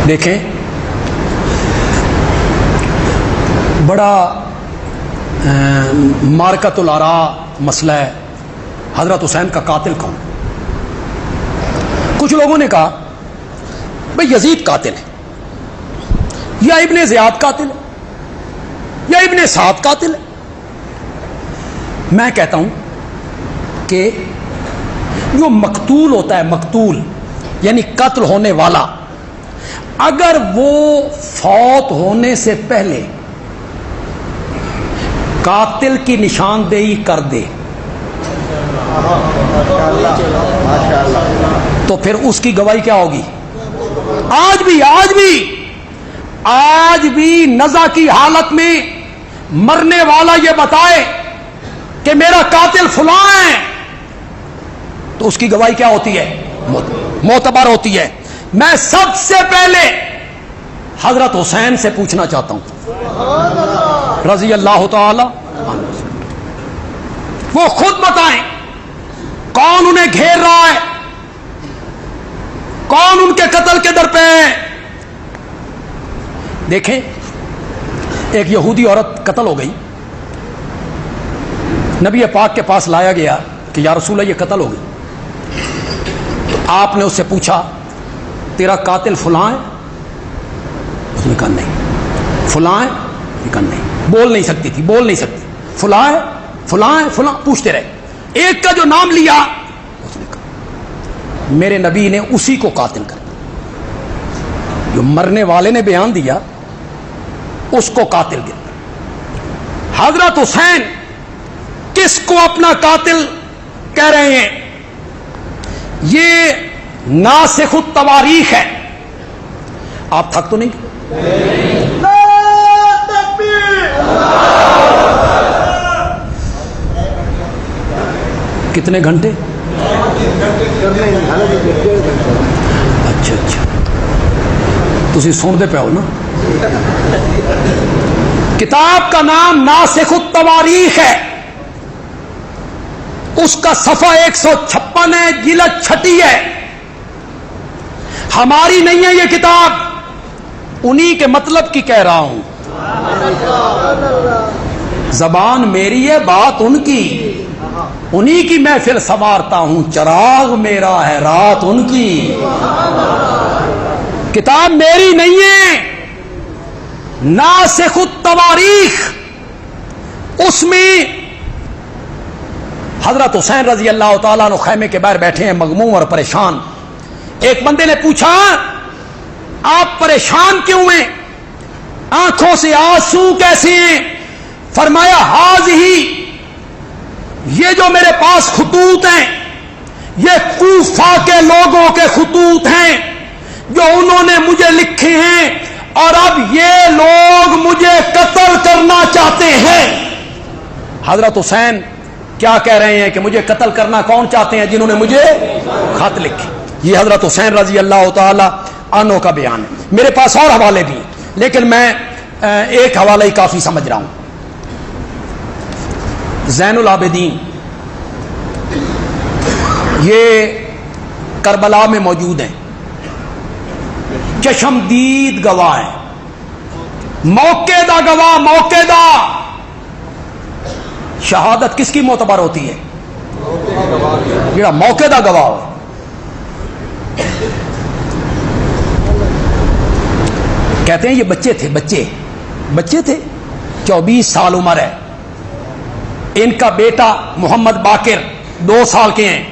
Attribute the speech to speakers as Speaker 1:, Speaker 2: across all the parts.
Speaker 1: دیکھیں بڑا مارکۃ الآراء مسئلہ ہے حضرت حسین کا قاتل کون. کچھ لوگوں نے کہا بھئی یزید قاتل ہے، یا ابن زیاد قاتل ہے، یا ابن سعد قاتل ہے. میں کہتا ہوں کہ جو مقتول ہوتا ہے، مقتول یعنی قتل ہونے والا، اگر وہ فوت ہونے سے پہلے قاتل کی نشاندہی کر دے تو پھر اس کی گواہی کیا ہوگی؟ آج بھی نزع کی حالت میں مرنے والا یہ بتائے کہ میرا قاتل فلاں ہے تو اس کی گواہی کیا ہوتی ہے؟ معتبر ہوتی ہے. میں سب سے پہلے حضرت حسین سے پوچھنا چاہتا ہوں رضی اللہ تعالی عنہ، وہ خود بتائیں کون انہیں گھیر رہا ہے، کون ان کے قتل کے در پہ ہے. دیکھیں ایک یہودی عورت قتل ہو گئی، نبی پاک کے پاس لایا گیا کہ یا رسول اللہ یہ قتل ہو گئی. تو آپ نے اس سے پوچھا تیرا قاتل فلاں ہے؟ اس نے کہا نہیں. فلاں ہے؟ کہا نہیں. بول نہیں سکتی. فلاں ہے، فلاں ہے، فلاں پوچھتے رہے. ایک کا جو نام لیا اس نے کہا میرے نبی نے اسی کو قاتل کر دیا. جو مرنے والے نے بیان دیا اس کو قاتل کیا. حضرت حسین کس کو اپنا قاتل کہہ رہے ہیں؟ یہ ناسخ التواریخ ہے. آپ تھک تو نہیں؟ کتنے گھنٹے؟ اچھا تسی سنتے پہ ہو نا. کتاب کا نام ناسخ التواریخ ہے، اس کا صفحہ 156 ہے، جلد 6 ہے. ہماری نہیں ہے یہ کتاب، انہی کے مطلب کی کہہ رہا ہوں. زبان میری ہے، بات ان کی، انہی کی محفل سنوارتا ہوں. چراغ میرا ہے، رات ان کی. کتاب میری نہیں ہے. ناسخ التواریخ، اس میں حضرت حسین رضی اللہ تعالیٰ عنہ خیمے کے باہر بیٹھے ہیں مغموم اور پریشان. ایک بندے نے پوچھا آپ پریشان کیوں ہیں؟ آنکھوں سے آنسو کیسے ہیں؟ فرمایا ہی یہ جو میرے پاس خطوط ہیں یہ کوفہ کے لوگوں کے خطوط ہیں جو انہوں نے مجھے لکھے ہیں، اور اب یہ لوگ مجھے قتل کرنا چاہتے ہیں. حضرت حسین کیا کہہ رہے ہیں کہ مجھے قتل کرنا کون چاہتے ہیں؟ جنہوں نے مجھے خط لکھے. یہ حضرت حسین رضی اللہ تعالی عنہ کا بیان ہے. میرے پاس اور حوالے بھی ہیں لیکن میں ایک حوالہ ہی کافی سمجھ رہا ہوں. زین العابدین یہ کربلا میں موجود ہیں، چشمدید گواہ ہیں، موقع دا گواہ. موقع دا شہادت کس کی معتبر ہوتی ہے؟ جڑا موقع دا گواہ ہو. کہتے ہیں یہ بچے تھے 24 سال عمر ہے. ان کا بیٹا محمد باقر 2 سال کے ہیں،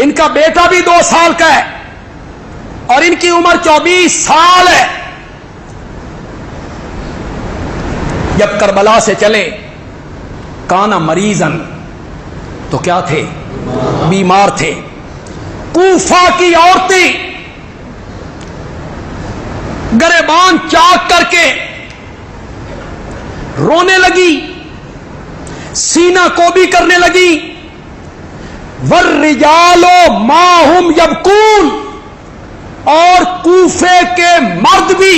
Speaker 1: ان کا بیٹا بھی 2 سال کا ہے، اور ان کی عمر 24 سال ہے. جب کربلا سے چلے کانا مریضن، تو کیا تھے؟ بیمار تھے. کوفہ کی عورتیں گریبان چاک کر کے رونے لگی، سینہ کو بھی کرنے لگی. والرجال ماہم یبکون، اور کوفے کے مرد بھی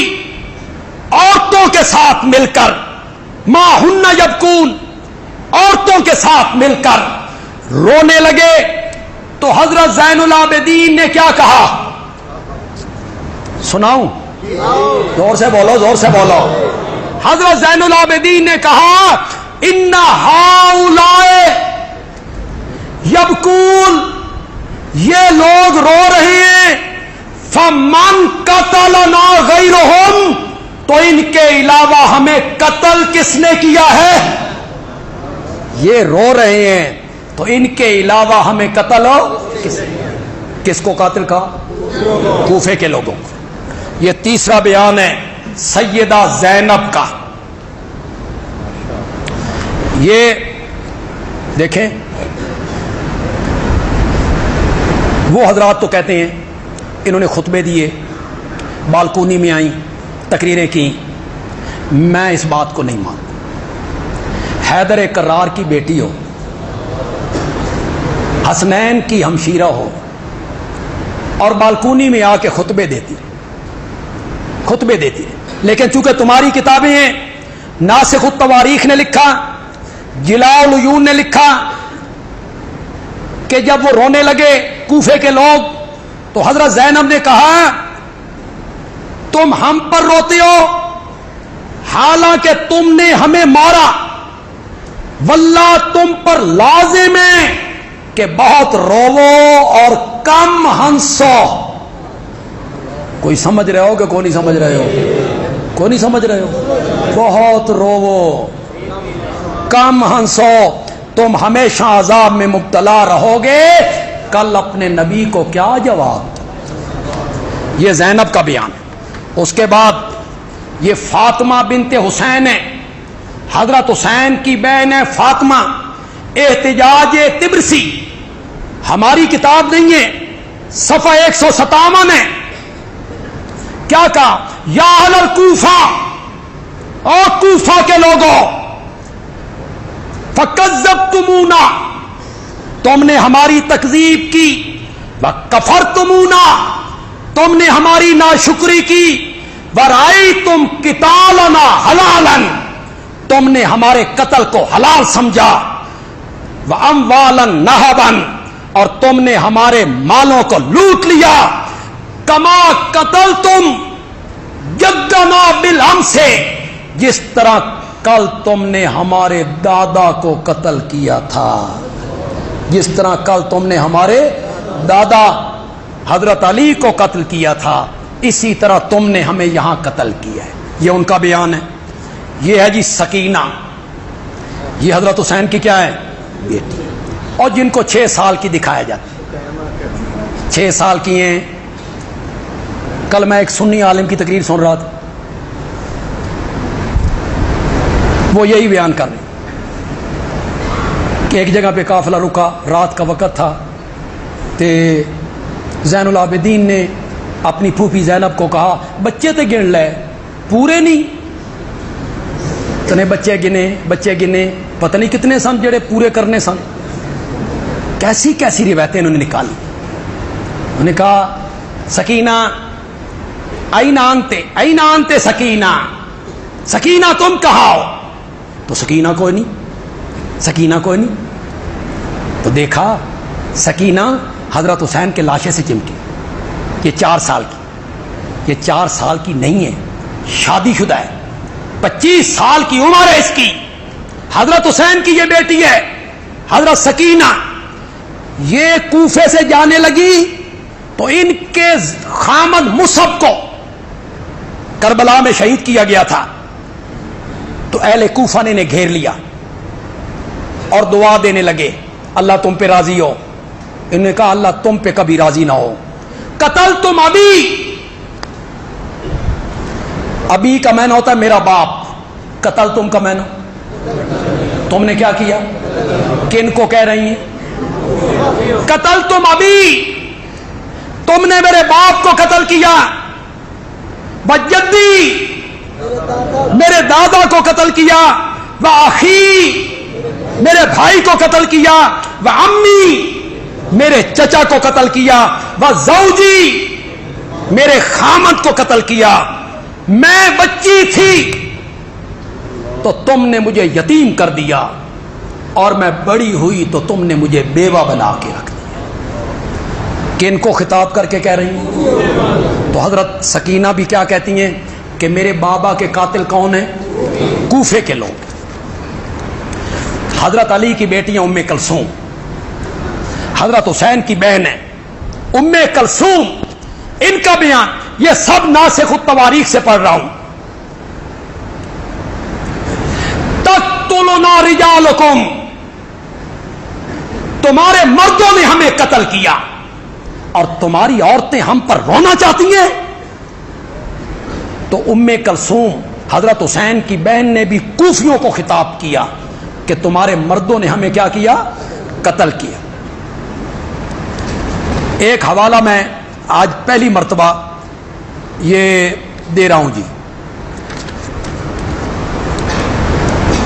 Speaker 1: عورتوں کے ساتھ مل کر، ماہن یبکون، عورتوں کے ساتھ مل کر رونے لگے. تو حضرت زین العابدین نے کیا کہا؟ سناؤں؟ زور سے بولو، زور سے بولو۔ حضرت زین العابدین نے کہا ان ہؤلاء یبکون، یہ لوگ رو رہے ہیں، فمن قتلنا غیرہم، تو ان کے علاوہ ہمیں قتل کس نے کیا ہے؟ یہ رو رہے ہیں تو ان کے علاوہ ہمیں قتل کس کو قاتل کہا؟ کوفے کے لوگوں کو۔ یہ تیسرا بیان ہے سیدہ زینب کا۔ یہ دیکھیں، وہ حضرات تو کہتے ہیں انہوں نے خطبے دیے، بالکونی میں آئیں، تقریریں کی، میں اس بات کو نہیں مانتا۔ حیدر کرار کی بیٹی ہو، حسنین کی ہمشیرہ ہو، اور بالکونی میں آ کے خطبے دیتی ہے، لیکن چونکہ تمہاری کتابیں ہیں، ناسخ التواریخ نے لکھا، جلاء العیون نے لکھا کہ جب وہ رونے لگے کوفے کے لوگ تو حضرت زینب نے کہا تم ہم پر روتے ہو حالانکہ تم نے ہمیں مارا، واللہ تم پر لازم ہے کہ بہت روو اور کم ہنسو۔ کوئی سمجھ رہے ہو کہ کوئی نہیں سمجھ رہے ہو؟ کوئی نہیں سمجھ رہے ہو؟ بہت روو، کم ہنسو، تم ہمیشہ عذاب میں مبتلا رہو گے، کل اپنے نبی کو کیا جواب؟ یہ زینب کا بیان ہے۔ اس کے بعد یہ فاطمہ بنت حسین ہے، حضرت حسین کی بہن ہے فاطمہ، احتجاج طبرسی، ہماری کتاب نہیں ہے، صفحہ 157 ہے۔ کیا کہا؟ یا اہل الکوفہ، اور کوفہ کے لوگوں، فکذبتمونا، تم نے ہماری تکذیب کی، وکفرتمونا، تم نے ہماری ناشکری کی، ورأیتم قتالنا حلالا، تم نے ہمارے قتل کو حلال سمجھا، واموالا نہبا، اور تم نے ہمارے مالوں کو لوٹ لیا، کما قتلتم جدنا بالامس، جس طرح کل تم نے ہمارے دادا کو قتل کیا تھا، جس طرح کل تم نے ہمارے دادا حضرت علی کو قتل کیا تھا، اسی طرح تم نے ہمیں یہاں قتل کیا ہے۔ یہ ان کا بیان ہے۔ یہ ہے جی سکینہ، یہ حضرت حسین کی کیا ہے؟ بیٹی، اور جن کو 6 سال کی دکھایا جاتا، 6 سال کی ہیں۔ کل میں ایک سنی عالم کی تقریر سن رہا تھا، وہ یہی بیان کر رہے کہ ایک جگہ پہ قافلہ رکا، رات کا وقت تھا، تے زین العابدین نے اپنی پھوپھی زینب کو کہا بچے تے گن لے، پورے نہیں، تنے بچے گنے، پتہ نہیں کتنے سن جڑے پورے کرنے سن۔ کیسی کیسی روایتیں انہوں نے نکالی۔ انہوں نے کہا سکینہ این انت سکینہ، سکینہ تم کہاں ہو؟ تو سکینہ کوئی نہیں، تو دیکھا سکینہ حضرت حسین کے لاشے سے چمکی۔ یہ 4 سال کی، یہ 4 سال کی نہیں ہے، شادی شدہ ہے، 25 سال کی عمر ہے اس کی، حضرت حسین کی یہ بیٹی ہے حضرت سکینہ۔ یہ کوفے سے جانے لگی تو ان کے خامد مصعب کو کربلا میں شہید کیا گیا تھا، تو اہل کوفہ نے انہیں گھیر لیا اور دعا دینے لگے اللہ تم پہ راضی ہو۔ انہوں نے کہا اللہ تم پہ کبھی راضی نہ ہو۔ قتل تم ابھی کا معنی ہوتا ہے میرا باپ، قتل تم کا معنی تم نے کیا کیا؟ کن کو کہہ رہی ہیں؟ قتل تم تم نے میرے باپ کو قتل کیا، بجدی میرے دادا کو قتل کیا، وآخی میرے بھائی کو قتل کیا، وعمی میرے چچا کو قتل کیا، وزوجی میرے خامد کو قتل کیا۔ میں بچی تھی تو تم نے مجھے یتیم کر دیا، اور میں بڑی ہوئی تو تم نے مجھے بیوہ بنا کے رکھ دیا۔ کن کو خطاب کر کے کہہ رہی ہیں؟ تو حضرت سکینہ بھی کیا کہتی ہیں کہ میرے بابا کے قاتل کون ہیں؟ کوفے کے لوگ. حضرت علی کی بیٹیاں ام کلثوم، حضرت حسین کی بہن ہے ام کلثوم، ان کا بیان یہ سب ناسخ التواریخ سے پڑھ رہا ہوں. تقتلنا رجالکم، تمہارے مردوں نے ہمیں قتل کیا اور تمہاری عورتیں ہم پر رونا چاہتی ہیں. تو ام کلثوم حضرت حسین کی بہن نے بھی کوفیوں کو خطاب کیا کہ تمہارے مردوں نے ہمیں کیا کیا؟ قتل کیا. ایک حوالہ میں آج پہلی مرتبہ یہ دے رہا ہوں جی.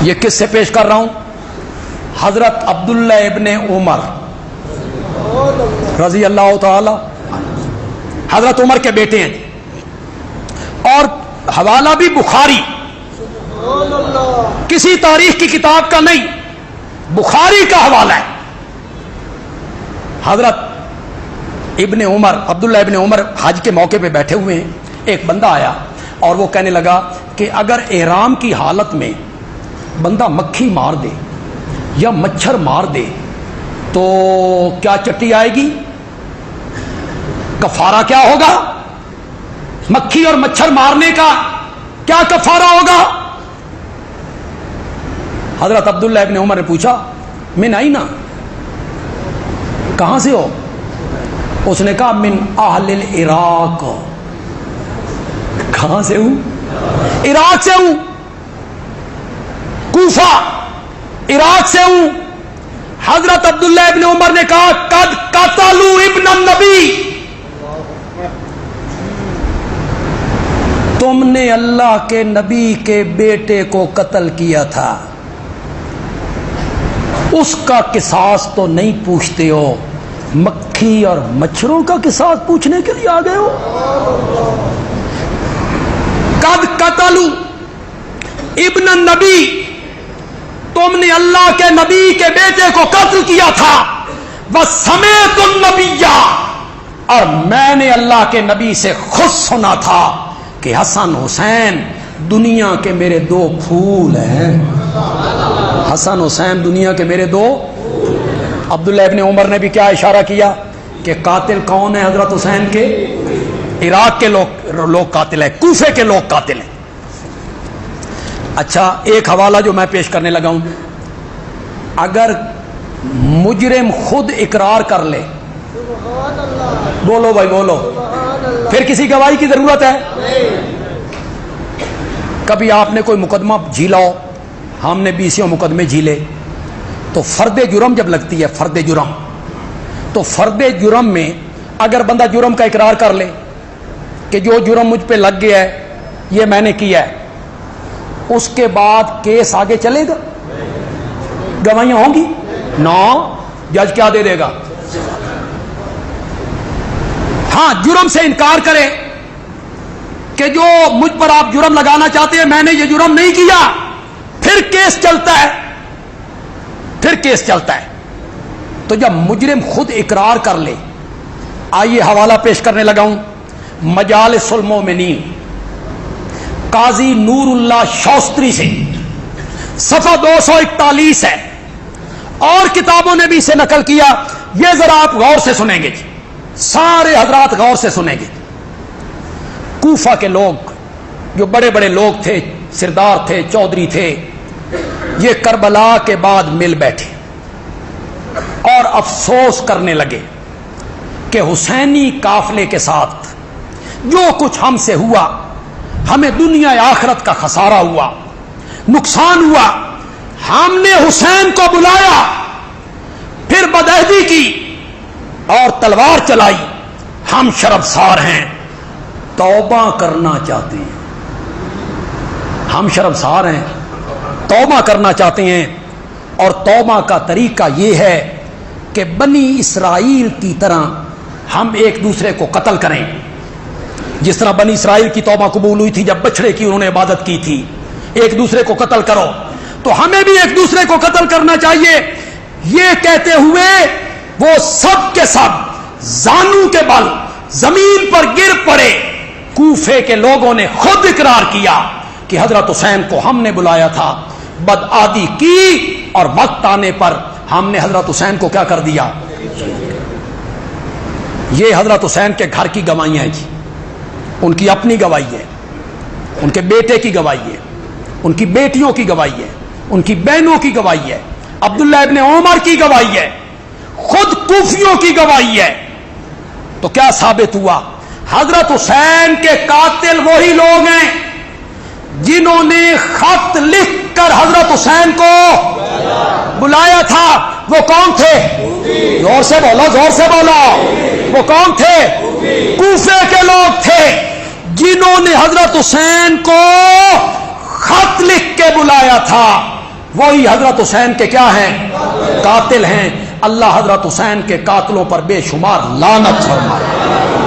Speaker 1: یہ کس سے پیش کر رہا ہوں؟ حضرت عبداللہ ابن عمر رضی اللہ تعالی، حضرت عمر کے بیٹے ہیں. اور حوالہ بھی بخاری، کسی تاریخ کی کتاب کا نہیں، بخاری کا حوالہ ہے. حضرت ابن عمر، عبداللہ ابن عمر حج کے موقع پہ بیٹھے ہوئے ہیں. ایک بندہ آیا اور وہ کہنے لگا کہ اگر احرام کی حالت میں بندہ مکھی مار دے یا مچھر مار دے تو کیا چٹی آئے گی؟ کفارہ کیا ہوگا؟ مکھی اور مچھر مارنے کا کیا کفارہ ہوگا؟ حضرت عبداللہ ابن عمر نے پوچھا من آئی نا، کہاں سے ہو؟ اس نے کہا من اہل العراق. کہاں سے ہوں؟ عراق سے ہوں، کوفہ عراق سے ہوں. حضرت عبداللہ ابن عمر نے کہا قد قتلوا ابن النبی، تم نے اللہ کے نبی کے بیٹے کو قتل کیا تھا، اس کا قصاص تو نہیں پوچھتے ہو، مکھی اور مچھروں کا قصاص پوچھنے کے لیے آ گئے ہو. قد قتلوا ابن النبی، تم نے اللہ کے نبی کے بیٹے کو قتل کیا تھا. وسمعت النبی، اور میں نے اللہ کے نبی سے خود سنا تھا کہ حسن حسین دنیا کے میرے دو پھول ہیں. حسن حسین دنیا کے میرے دو. عبداللہ ابن عمر نے بھی کیا اشارہ کیا کہ قاتل کون ہے حضرت حسین کے؟ عراق کے لوگ قاتل ہیں، کوفے کے لوگ قاتل ہیں. اچھا ایک حوالہ جو میں پیش کرنے لگا ہوں، اگر مجرم خود اقرار کر لے، بولو بھائی بولو، پھر کسی گواہی کی ضرورت ہے؟ کبھی آپ نے کوئی مقدمہ جھیلا ہو، ہم نے 20 مقدمے جھیلے، تو فرد جرم جب لگتی ہے، فرد جرم، تو فرد جرم میں اگر بندہ جرم کا اقرار کر لے کہ جو جرم مجھ پہ لگ گیا ہے یہ میں نے کیا ہے، اس کے بعد کیس آگے چلے گا؟ گواہیاں ہوں گی؟ نو، جج کیا دے گا؟ ہاں جرم سے انکار کرے کہ جو مجھ پر آپ جرم لگانا چاہتے ہیں میں نے یہ جرم نہیں کیا، پھر کیس چلتا ہے، پھر کیس چلتا ہے. تو جب مجرم خود اقرار کر لے، آئیے حوالہ پیش کرنے لگا ہوں، مجالس المومنین قاضی نور اللہ شوستری سے، صفحہ 241 ہے، اور کتابوں نے بھی اسے نقل کیا. یہ ذرا آپ غور سے سنیں گے جی، سارے حضرات غور سے سنیں گے. کوفہ کے لوگ جو بڑے بڑے لوگ تھے، سردار تھے، چودھری تھے، یہ کربلا کے بعد مل بیٹھے اور افسوس کرنے لگے کہ حسینی قافلے کے ساتھ جو کچھ ہم سے ہوا، ہمیں دنیا آخرت کا خسارہ ہوا، نقصان ہوا. ہم نے حسین کو بلایا، پھر بدعہدی کی اور تلوار چلائی. ہم شرمسار ہیں، توبہ کرنا چاہتے ہیں. ہم شرمسار ہیں، توبہ کرنا چاہتے ہیں. اور توبہ کا طریقہ یہ ہے کہ بنی اسرائیل کی طرح ہم ایک دوسرے کو قتل کریں. جس طرح بنی اسرائیل کی توبہ قبول ہوئی تھی جب بچڑے کی انہوں نے عبادت کی تھی، ایک دوسرے کو قتل کرو، تو ہمیں بھی ایک دوسرے کو قتل کرنا چاہیے. یہ کہتے ہوئے وہ سب کے سب زانو کے بل زمین پر گر پڑے کوفے کے لوگوں نے خود اقرار کیا کہ حضرت حسین کو ہم نے بلایا تھا، بدعادی کی، اور وقت آنے پر ہم نے حضرت حسین کو کیا کر دیا۔ یہ حضرت حسین کے گھر کی گواہیاں ہیں جی، ان کی اپنی گواہی ہے، ان کے بیٹے کی گواہی ہے، ان کی بیٹیوں کی گواہی ہے، ان کی بہنوں کی گواہی ہے، عبداللہ ابن عمر کی گواہی ہے، خود کوفیوں کی گواہی ہے۔ تو کیا ثابت ہوا؟ حضرت حسین کے قاتل وہی لوگ ہیں جنہوں نے خط لکھ کر حضرت حسین کو بلایا تھا۔ وہ کون تھے؟ زور سے بولو، زور سے بولو، وہ کون تھے؟ کوفے کے لوگ تھے جنہوں نے حضرت حسین کو خط لکھ کے بلایا تھا، وہی حضرت حسین کے کیا ہیں؟ قاتل ہیں۔ اللہ حضرت حسین کے قاتلوں پر بے شمار لعنت فرمائے۔